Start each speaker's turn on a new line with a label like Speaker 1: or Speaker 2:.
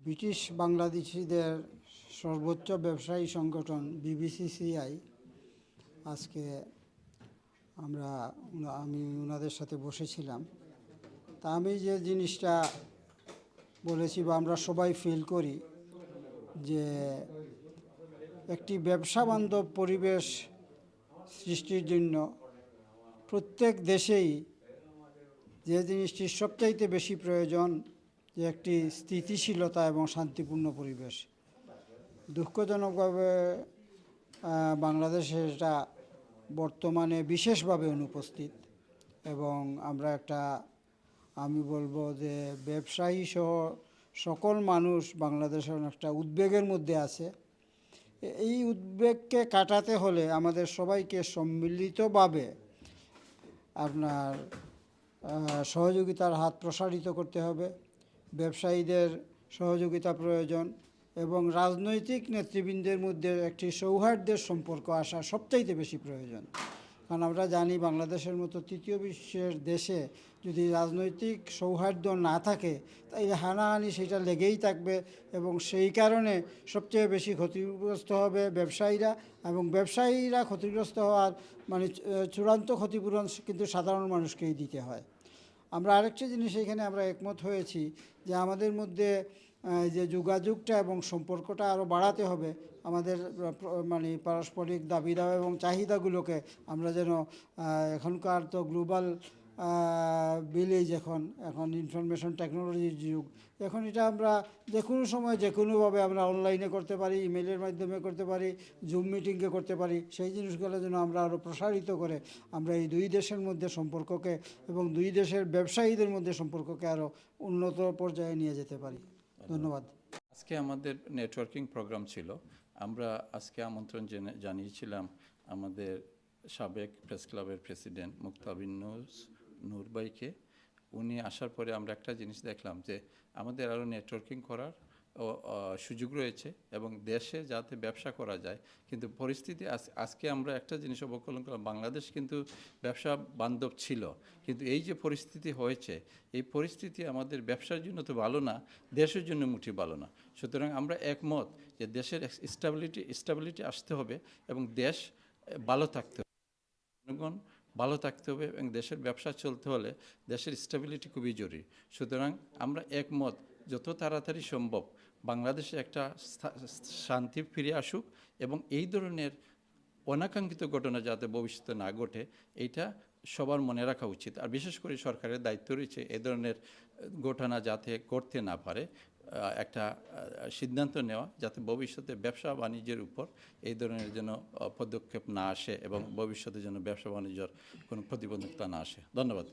Speaker 1: British বাংলাদেশিদের সর্বোচ্চ ব্যবসায়ী সংগঠন বিবিসিসিআই আজকে আমি ওনাদের সাথে বসেছিলাম। তা আমি যে জিনিসটা বলেছি বা আমরা সবাই ফিল করি যে একটি ব্যবসা বান্ধব পরিবেশ সৃষ্টির জন্য প্রত্যেক দেশেই যে জিনিসটির সবচাইতে বেশি প্রয়োজন যে একটি স্থিতিশীলতা এবং শান্তিপূর্ণ পরিবেশ। দুঃখজনকভাবে বাংলাদেশে এটা বর্তমানে বিশেষভাবে অনুপস্থিত এবং আমরা আমি বলবো যে ব্যবসায়ী সহ সকল মানুষ বাংলাদেশের একটা উদ্বেগের মধ্যে আছে। এই উদ্বেগকে কাটাতে হলে আমাদের সবাইকে সম্মিলিতভাবে আপনার সহযোগিতার হাত প্রসারিত করতে হবে। ব্যবসায়ীদের সহযোগিতা প্রয়োজন এবং রাজনৈতিক নেতৃবৃন্দের মধ্যে একটি সৌহার্দ্যের সম্পর্ক আসা সবচাইতে বেশি প্রয়োজন। কারণ আমরা জানি বাংলাদেশের মতো তৃতীয় বিশ্বের দেশে যদি রাজনৈতিক সৌহার্দ্য না থাকে তাহলে হানাহানি সেটা লেগেই থাকবে এবং সেই কারণে সবচেয়ে বেশি ক্ষতিগ্রস্ত হবে ব্যবসায়ীরা, এবং ব্যবসায়ীরা ক্ষতিগ্রস্ত হওয়ার মানে চূড়ান্ত ক্ষতিপূরণ কিন্তু সাধারণ মানুষকেই দিতে হয়। আমরা আরেকটা জিনিস এখানে আমরা একমত হয়েছি যে আমাদের মধ্যে যে যোগাযোগটা এবং সম্পর্কটা আরও বাড়াতে হবে। আমাদের মানে পারস্পরিক দাবি দাওয়া এবং চাহিদাগুলোকে আমরা যেন এখনকার তো গ্লোবাল ভিলেজ, এখন ইনফরমেশন টেকনোলজির যুগ, এখন এটা আমরা যে কোনো সময় যে কোনোভাবে আমরা অনলাইনে করতে পারি, ইমেলের মাধ্যমে করতে পারি, জুম মিটিংয়ে করতে পারি। সেই জিনিসগুলো যেন আমরা আরও প্রসারিত করে আমরা এই দুই দেশের মধ্যে সম্পর্ককে এবং দুই দেশের ব্যবসায়ীদের মধ্যে সম্পর্ককে আরও উন্নত পর্যায়ে নিয়ে যেতে পারি। ধন্যবাদ।
Speaker 2: আজকে আমাদের নেটওয়ার্কিং প্রোগ্রাম ছিল। আমরা আজকে আমন্ত্রণ জানিয়েছিলাম আমাদের সাবেক প্রেস ক্লাবের প্রেসিডেন্ট মুক্তাবিন নূর ভাইকে। উনি আসার পরে আমরা একটা জিনিস দেখলাম যে আমাদের আরও নেটওয়ার্কিং করার সুযোগ রয়েছে এবং দেশে যাতে ব্যবসা করা যায়। কিন্তু পরিস্থিতি আজকে আমরা একটা জিনিস অবকলন করলাম, বাংলাদেশ কিন্তু ব্যবসা বান্ধব ছিল, কিন্তু এই যে পরিস্থিতি হয়েছে এই পরিস্থিতি আমাদের ব্যবসার জন্য তো ভালো না, দেশের জন্য মুঠি ভালো না। সুতরাং আমরা একমত যে দেশের স্টেবিলিটি আসতে হবে এবং দেশ ভালো থাকতে হবে, জনগণ ভালো থাকতে হবে এবং দেশের ব্যবসা চলতে হলে দেশের স্টেবিলিটি খুবই জরুরি। সুতরাং আমরা একমত যত তাড়াতাড়ি সম্ভব বাংলাদেশে একটা শান্তি ফিরে আসুক এবং এই ধরনের অনাকাঙ্ক্ষিত ঘটনা যাতে ভবিষ্যতে না ঘটে এইটা সবার মনে রাখা উচিত। আর বিশেষ করে সরকারের দায়িত্ব রয়েছে এ ধরনের ঘটনা যাতে করতে না পারে একটা সিদ্ধান্ত নেওয়া, যাতে ভবিষ্যতে ব্যবসা বাণিজ্যের উপর এই ধরনের যেন পদক্ষেপ না আসে এবং ভবিষ্যতে যেন ব্যবসা বাণিজ্যের কোনো প্রতিবন্ধকতা না আসে। ধন্যবাদ।